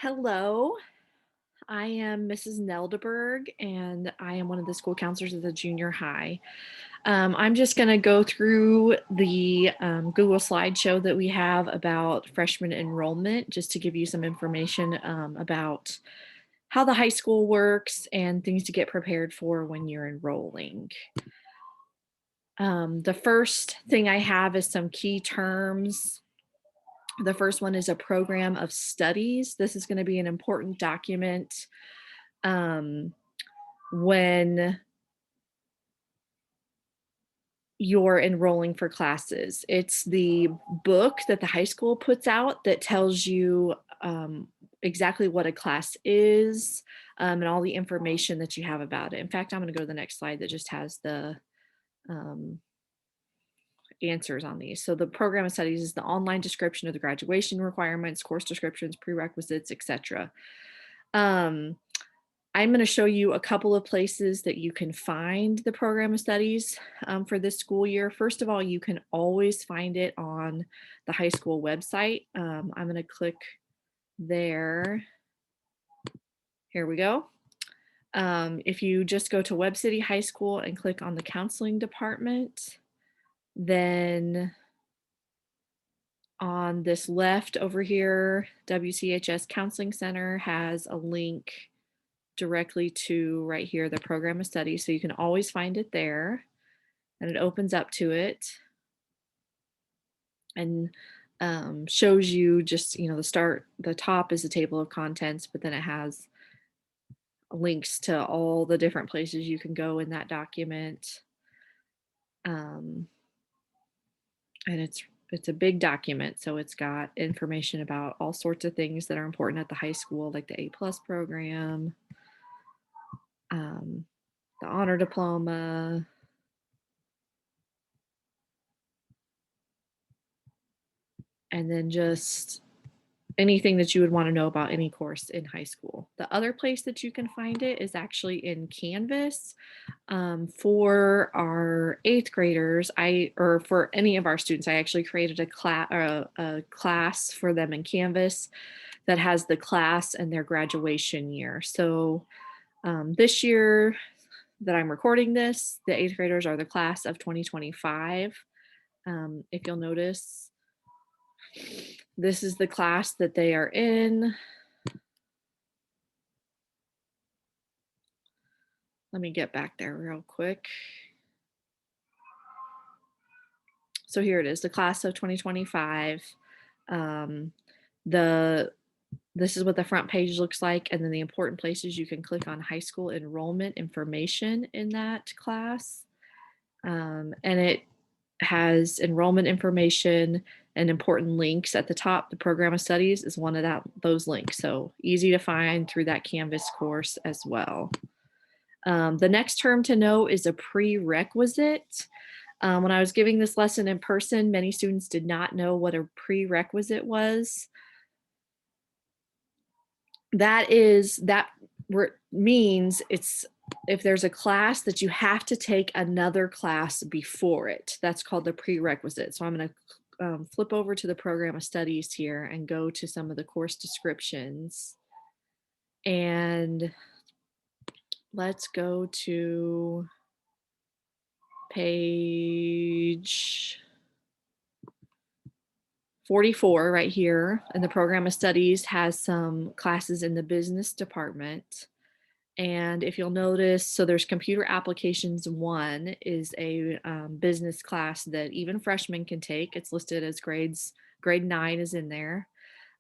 Hello, I am Mrs. Neldeberg, and I am one of the school counselors at the junior high. I'm just going to go through the Google slideshow that we have about freshman enrollment, just to give you some information about how the high school works and things to get prepared for when you're enrolling. The first thing I have is some key terms. The first one is a program of studies. This is going to be an important document when you're enrolling for classes. It's the book that the high school puts out that tells you exactly what a class is and all the information that you have about it. In fact, I'm going to go to the next slide that just has the um, answers on these. So the program of studies is the online description of the graduation requirements, course descriptions, prerequisites, etc. I'm going to show you a couple of places that you can find the program of studies for this school year. First of all, you can always find it on the high school website. I'm going to click there. Here we go. If you just go to Webb City High School and click on the counseling department, then on this left over here, WCHS Counseling Center has a link directly to right here, the program of study. So you can always find it there, and it opens up to it and shows you just, the top is a table of contents, but then it has links to all the different places you can go in that document. And it's a big document, so it's got information about all sorts of things that are important at the high school, like the A+ program, the honor diploma, and then just anything that you would want to know about any course in high school. The other place that you can find it is actually in Canvas. For our 8th graders, or for any of our students, I actually created a class for them in Canvas that has the class and their graduation year. So this year that I'm recording this, the 8th graders are the class of 2025. If you'll notice, this is the class that they are in. Let me get back there real quick. So here it is, the class of 2025. This is what the front page looks like, and then the important places you can click on high school enrollment information in that class. And it has enrollment information and important links at the top. The program of studies is one of those links, so easy to find through that Canvas course as well. The next term to know is a prerequisite. When I was giving this lesson in person, many students did not know what a prerequisite was. That means it's if there's a class that you have to take another class before it. That's called the prerequisite. So I'm going to flip over to the program of studies here and go to some of the course descriptions. And let's go to page 44 right here. And the program of studies has some classes in the business department. And if you'll notice, so there's computer applications 1 is a business class that even freshmen can take. It's listed as grade 9 is in there.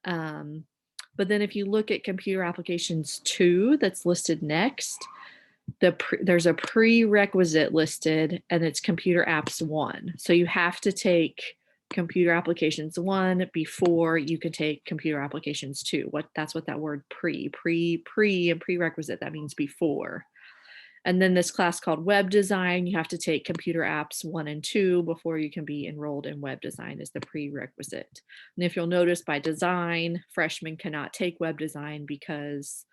But then if you look at computer applications 2 that's listed next, there's a prerequisite listed, and it's computer apps 1. So you have to take computer applications 1 before you can take computer applications 2. That's what that word pre and prerequisite, that means before. And then this class called web design, you have to take computer apps 1 and 2 before you can be enrolled in web design as the prerequisite. And if you'll notice, by design, freshmen cannot take web design because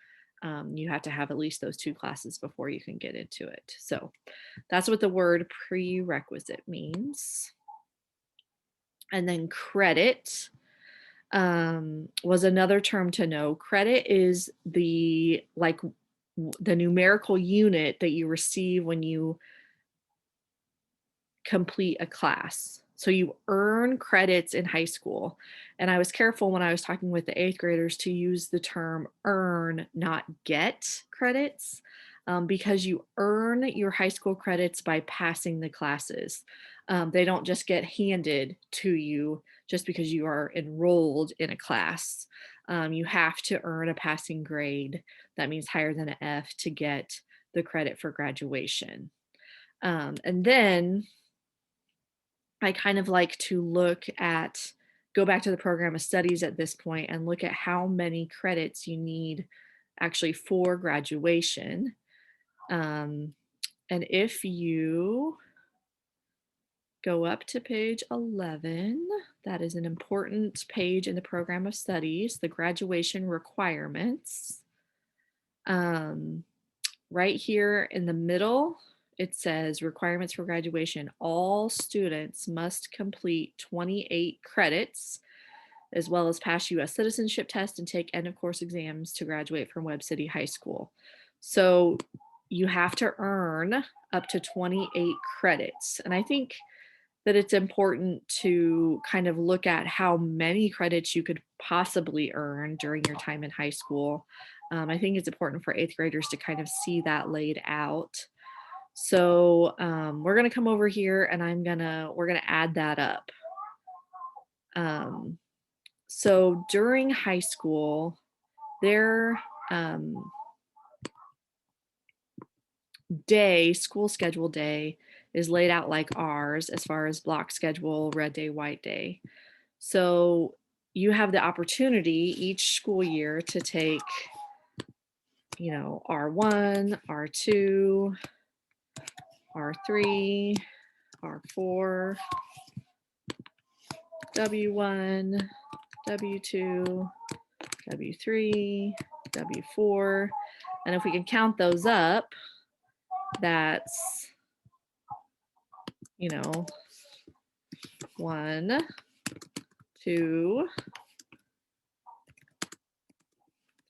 you have to have at least those 2 classes before you can get into it. So that's what the word prerequisite means. And then credit. was another term to know. Credit is the the numerical unit that you receive when you complete a class. So you earn credits in high school. And I was careful when I was talking with the eighth graders to use the term earn, not get credits, because you earn your high school credits by passing the classes. They don't just get handed to you just because you are enrolled in a class. You have to earn a passing grade. That means higher than an F to get the credit for graduation. And then I kind of like to go back to the program of studies at this point and look at how many credits you need actually for graduation. And if you go up to page 11, that is an important page in the program of studies, the graduation requirements. Right here in the middle, it says requirements for graduation. All students must complete 28 credits, as well as pass US citizenship test and take end of course exams to graduate from Webb City High School. So you have to earn up to 28 credits. And I think that it's important to kind of look at how many credits you could possibly earn during your time in high school. I think it's important for eighth graders to kind of see that laid out. So we're gonna come over here and we're gonna add that up. So during high school, their school schedule day is laid out like ours as far as block schedule, red day, white day. So you have the opportunity each school year to take, R1, R2, R3, R4, W1, W2, W3, W4. And if we can count those up, that's, 1, 2,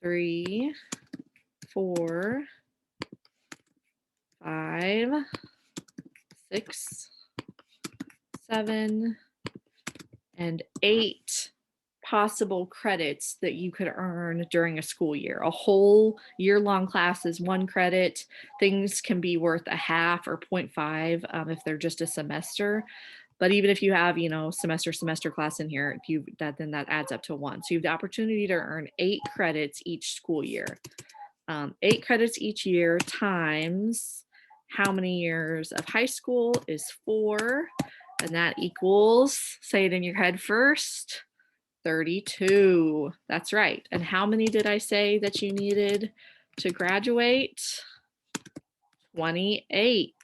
3, 4, 5, 6, 7, and 8 possible credits that you could earn during a school year. A whole year-long class is 1 credit. Things can be worth a half or 0.5 if they're just a semester. But even if you have, semester class in here, then that adds up to 1. So you have the opportunity to earn 8 credits each school year. 8 credits each year times how many years of high school is 4, and that equals, say it in your head first, 32. That's right. And how many did I say that you needed to graduate? 28.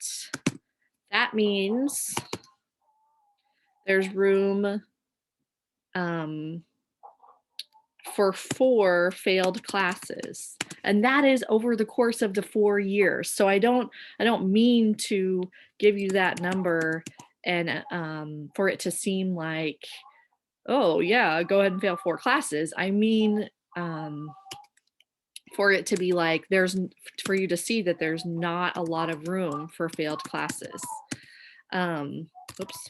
That means there's room for 4 failed classes, and that is over the course of the 4 years. So I don't mean to give you that number and for it to seem like, oh yeah, go ahead and fail 4 classes. I mean, for it to be like for you to see that there's not a lot of room for failed classes.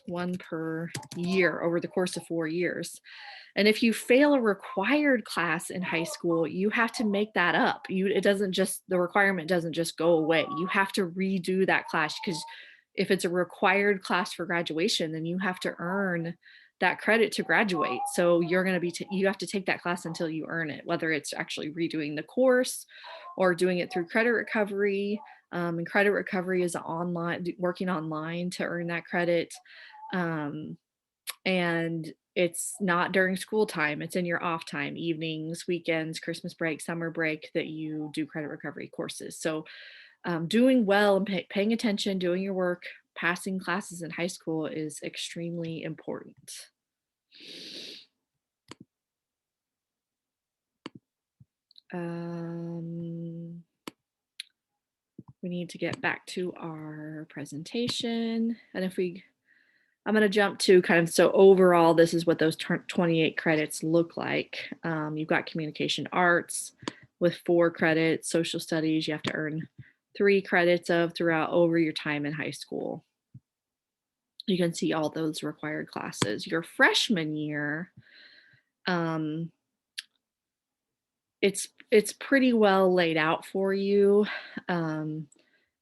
1 per year over the course of 4 years. And if you fail a required class in high school, you have to make that up. The requirement doesn't just go away. You have to redo that class, because if it's a required class for graduation, then you have to earn that credit to graduate. So you have to take that class until you earn it, whether it's actually redoing the course or doing it through credit recovery. And credit recovery is working online to earn that credit. And it's not during school time, it's in your off time, evenings, weekends, Christmas break, summer break, that you do credit recovery courses. So doing well and paying attention, doing your work, passing classes in high school is extremely important. We need to get back to our presentation. And if we I'm going to jump to kind of, so overall, this is what those 28 credits look like. You've got communication arts with 4 credits, social studies, you have to earn 3 credits of throughout over your time in high school. You can see all those required classes. Your freshman year, it's pretty well laid out for you.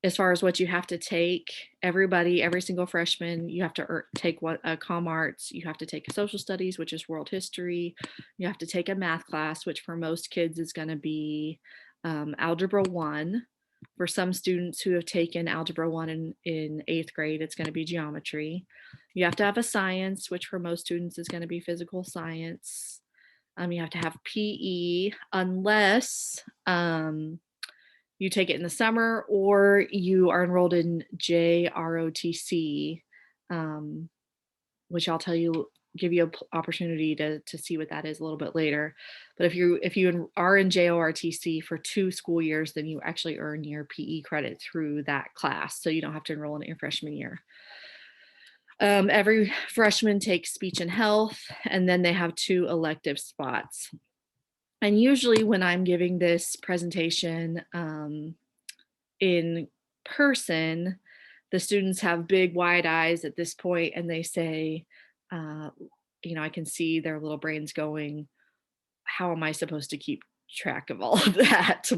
As far as what you have to take, every single freshman, you have to take comm arts, you have to take social studies, which is world history, you have to take a math class, which for most kids is going to be algebra 1. For some students who have taken algebra 1 in 8th grade, it's going to be geometry. You have to have a science, which for most students is going to be physical science. You have to have PE unless you take it in the summer or you are enrolled in JROTC, which I'll give you an opportunity to see what that is a little bit later. But if you are in JORTC for 2 school years, then you actually earn your PE credit through that class. So you don't have to enroll in your freshman year. Every freshman takes speech and health, and then they have 2 elective spots. And usually when I'm giving this presentation in person, the students have big wide eyes at this point and they say, I can see their little brains going, how am I supposed to keep track of all of that?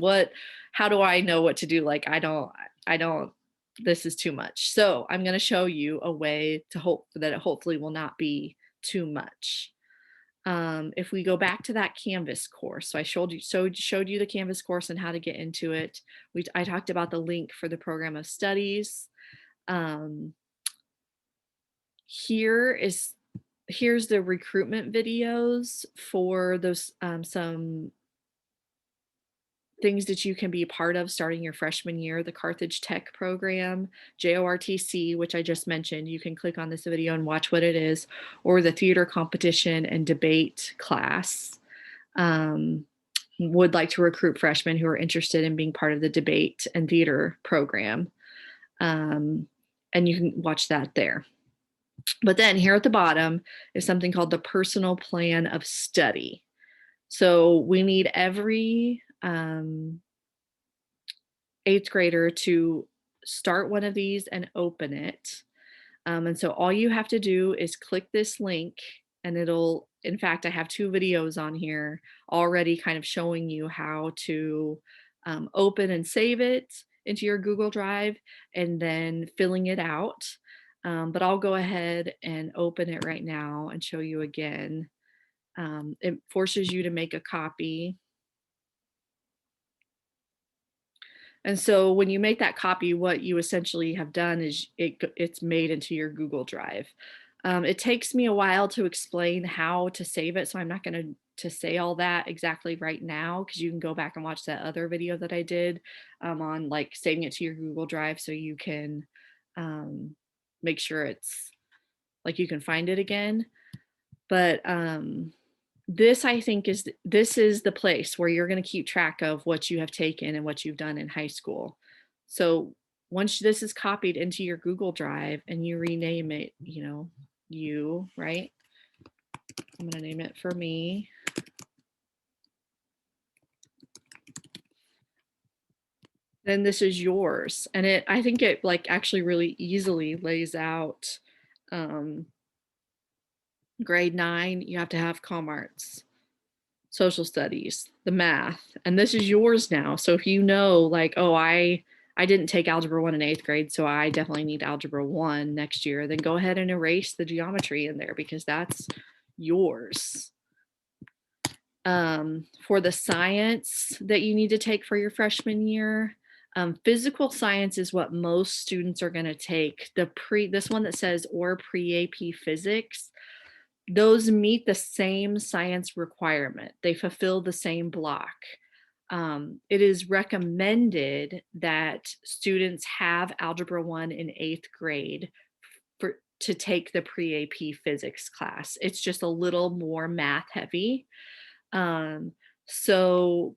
How do I know what to do? Like, I don't, this is too much. So I'm going to show you a way to hope that it hopefully will not be too much. If we go back to that Canvas course, so I showed you the Canvas course and how to get into it. I talked about the link for the program of studies. Here's the recruitment videos for those some things that you can be a part of starting your freshman year. The Carthage Tech program, JORTC, which I just mentioned. You can click on this video and watch what it is, or the theater competition and debate class. Would like to recruit freshmen who are interested in being part of the debate and theater program. And you can watch that there. But then here at the bottom is something called the personal plan of study. So we need every 8th grader to start one of these and open it. And so all you have to do is click this link and in fact, I have 2 videos on here already kind of showing you how to open and save it into your Google Drive and then filling it out. But I'll go ahead and open it right now and show you again. It forces you to make a copy. And so when you make that copy, what you essentially have done is it's made into your Google Drive. It takes me a while to explain how to save it, so I'm not going to say all that exactly right now, because you can go back and watch that other video that I did on like saving it to your Google Drive so you can make sure it's like you can find it again. But this, I think, is the place where you're going to keep track of what you have taken and what you've done in high school. So once this is copied into your Google Drive and you rename it, right? I'm going to name it for me. Then this is yours. And I think it like actually really easily lays out grade 9, you have to have comm arts, social studies, the math, and this is yours now. So if you know like, oh, I didn't take algebra 1 in 8th grade, so I definitely need algebra 1 next year, then go ahead and erase the geometry in there because that's yours. For the science that you need to take for your freshman year, physical science is what most students are going to take. This one that says or pre-AP physics, those meet the same science requirement. They fulfill the same block. It is recommended that students have algebra 1 in 8th grade to take the pre-AP physics class. It's just a little more math heavy. So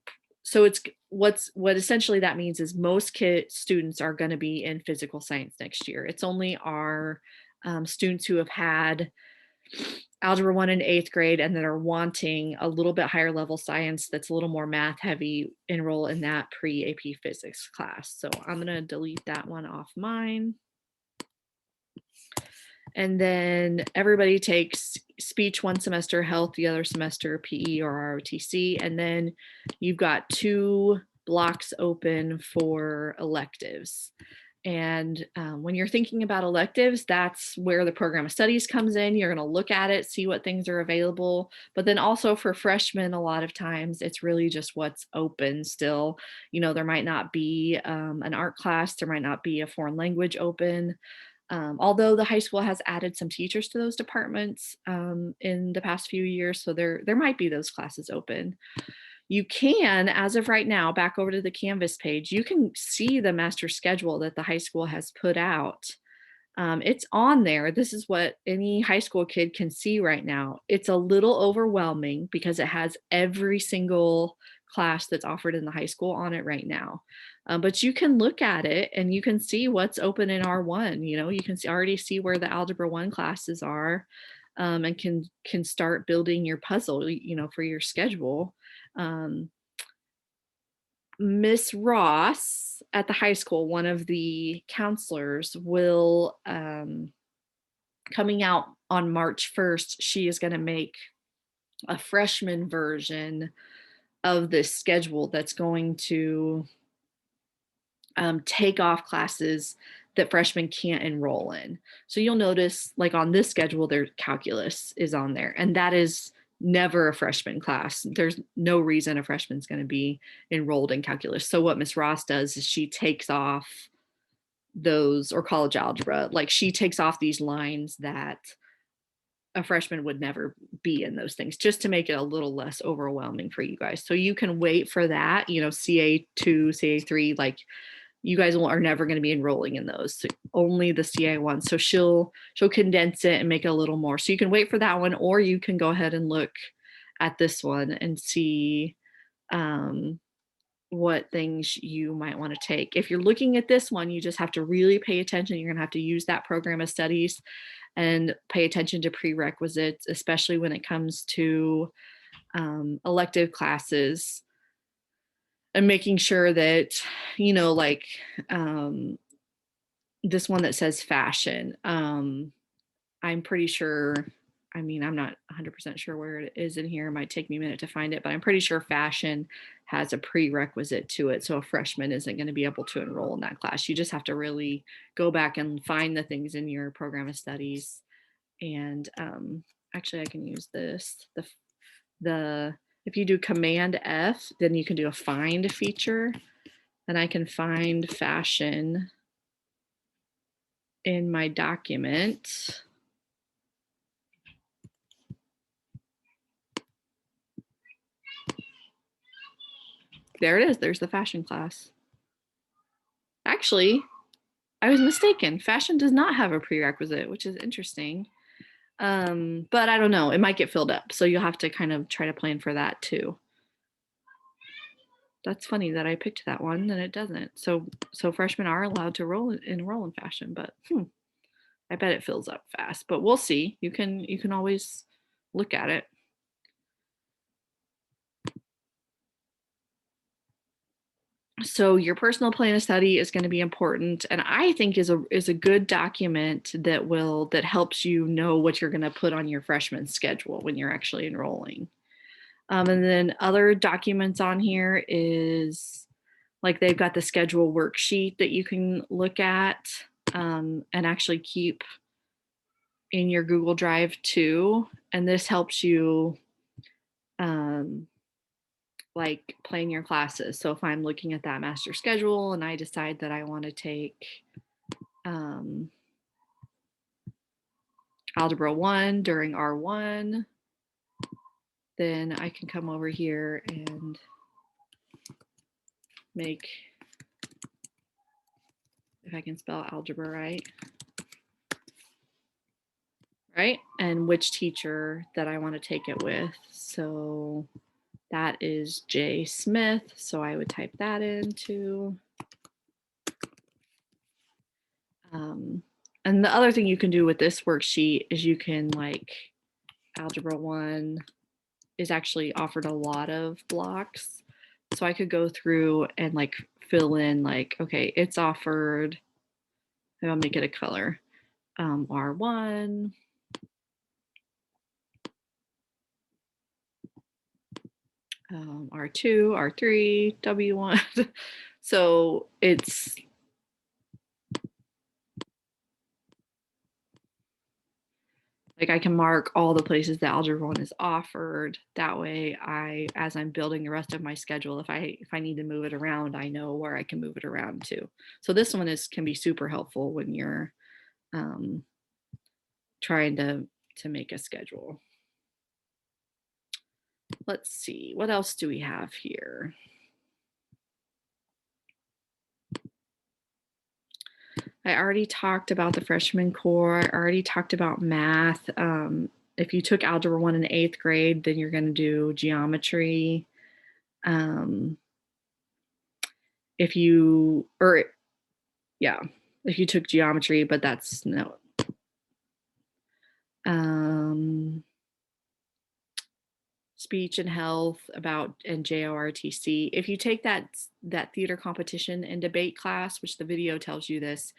it's what essentially that means is most students are going to be in physical science next year. It's only our students who have had Algebra 1 in 8th grade and that are wanting a little bit higher level science that's a little more math heavy enroll in that pre-AP physics class. So I'm going to delete that one off mine. And then everybody takes speech one semester, health the other semester, PE or ROTC. And then you've got 2 blocks open for electives. And when you're thinking about electives, that's where the program of studies comes in. You're going to look at it, see what things are available. But then also for freshmen, a lot of times it's really just what's open still. You know, there might not be an art class, there might not be a foreign language open. Although the high school has added some teachers to those departments in the past few years, so there might be those classes open. You can, as of right now, back over to the Canvas page, you can see the master schedule that the high school has put out. It's on there. This is what any high school kid can see right now. It's a little overwhelming because it has every single class that's offered in the high school on it right now. But you can look at it and you can see what's open in R1. You know, you can already see where the Algebra 1 classes are, and can start building your puzzle, you know, for your schedule. Miss Ross at the high school, one of the counselors, will coming out on March 1st, she is going to make a freshman version of this schedule that's going to take off classes that freshmen can't enroll in. So you'll notice, like on this schedule, their calculus is on there, and that is never a freshman class. There's no reason a freshman's going to be enrolled in calculus. So what Miss Ross does is she takes off those, or college algebra, like she takes off these lines that a freshman would never be in those things, just to make it a little less overwhelming for you guys. So you can wait for that, you know, CA2, CA3, like you guys are never going to be enrolling in those, so only the CA1. So she'll condense it and make it a little more. So you can wait for that one, or you can go ahead and look at this one and see what things you might want to take. If you're looking at this one, you just have to really pay attention. You're going to have to use that program of studies and pay attention to prerequisites, especially when it comes to elective classes, and making sure that, you know, like this one that says fashion, I'm pretty sure, I mean, I'm not 100% sure where it is in here. It might take me a minute to find it, but I'm pretty sure fashion has a prerequisite to it. So a freshman isn't going to be able to enroll in that class. You just have to really go back and find the things in your program of studies. And actually, I can use this. If you do Command F, then you can do a find feature. And I can find fashion in my document. There it is. There's the fashion class. Actually, I was mistaken. Fashion does not have a prerequisite, which is interesting. But I don't know. It might get filled up. So you'll have to kind of try to plan for that too. That's funny that I picked that one and it doesn't. So freshmen are allowed to enroll in fashion, but I bet it fills up fast. But we'll see. You can always look at it. So your personal plan of study is going to be important, and I think is a good document that helps you know what you're going to put on your freshman schedule when you're actually enrolling. And then other documents on here is, like, they've got the schedule worksheet that you can look at and actually keep in your Google Drive too. And this helps you like plan your classes. So if I'm looking at that master schedule and I decide that I want to take Algebra 1 during R1, then I can come over here and make, if I can spell algebra right, and which teacher that I want to take it with. So that is J. Smith. So I would type that into. And the other thing you can do with this worksheet is you can, like, Algebra 1 is actually offered a lot of blocks. So I could go through and like fill in like, okay, it's offered, maybe I'll make it a color, R1, R2, R3, W1. So it's like I can mark all the places that Algebra 1 is offered. That way as I'm building the rest of my schedule, if I need to move it around, I know where I can move it around to. So this one can be super helpful when you're trying to make a schedule. Let's see, what else do we have here? I already talked about the freshman core. I already talked about math. If you took Algebra 1 in 8th grade, then you're going to do geometry. If you took geometry, but that's no. Speech and health and JORTC. If you take that theater competition and debate class, which the video tells you this,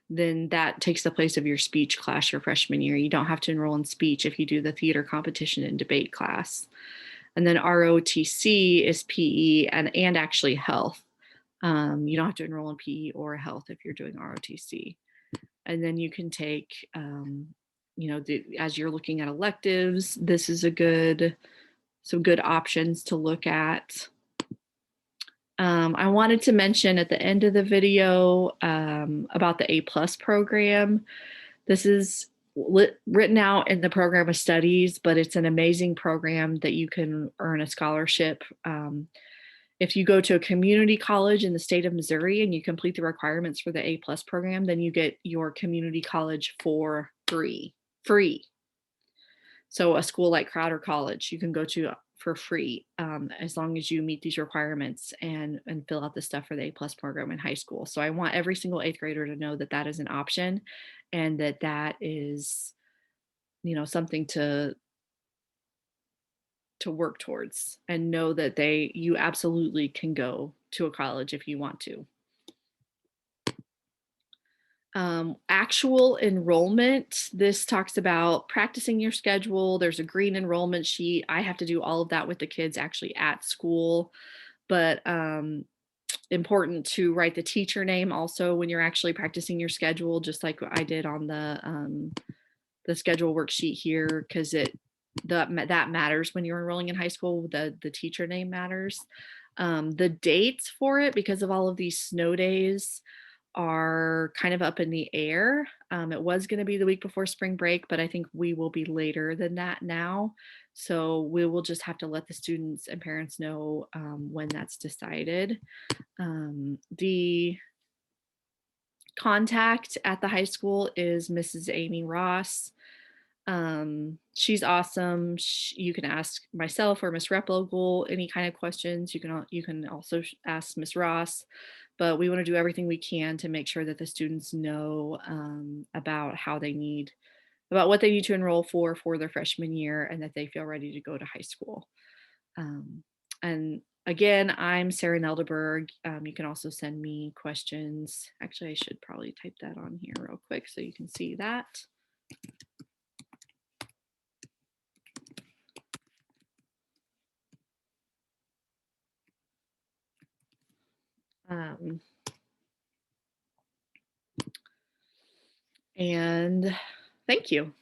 then that takes the place of your speech class your freshman year. You don't have to enroll in speech if you do the theater competition and debate class. And then ROTC is PE and actually health. You don't have to enroll in PE or health if you're doing ROTC. And then you can take, as you're looking at electives, this is some good options to look at. I wanted to mention at the end of the video about the A+ program. This is written out in the program of studies, but it's an amazing program that you can earn a scholarship. If you go to a community college in the state of Missouri and you complete the requirements for the A+ program, then you get your community college for free. So a school like Crowder College, you can go to for free as long as you meet these requirements and fill out the stuff for the A+ program in high school. So I want every single 8th grader to know that that is an option and that is, something to work towards, and know that you absolutely can go to a college if you want to. Actual enrollment, this talks about practicing your schedule. There's a green enrollment sheet. I have to do all of that with the kids actually at school, but important to write the teacher name also when you're actually practicing your schedule, just like I did on the schedule worksheet here, because that matters when you're enrolling in high school. The teacher name matters. The dates for it, because of all of these snow days, are kind of up in the air. It was going to be the week before spring break, but I think we will be later than that now. So we will just have to let the students and parents know when that's decided. The contact at the high school is Mrs. Amy Ross. She's awesome. You can ask myself or Miss Replogle any kind of questions. You can also ask Miss Ross, but we want to do everything we can to make sure that the students know about what they need to enroll for their freshman year, and that they feel ready to go to high school. And again, I'm Sarah Neldeberg. You can also send me questions. Actually, I should probably type that on here real quick so you can see that. And thank you.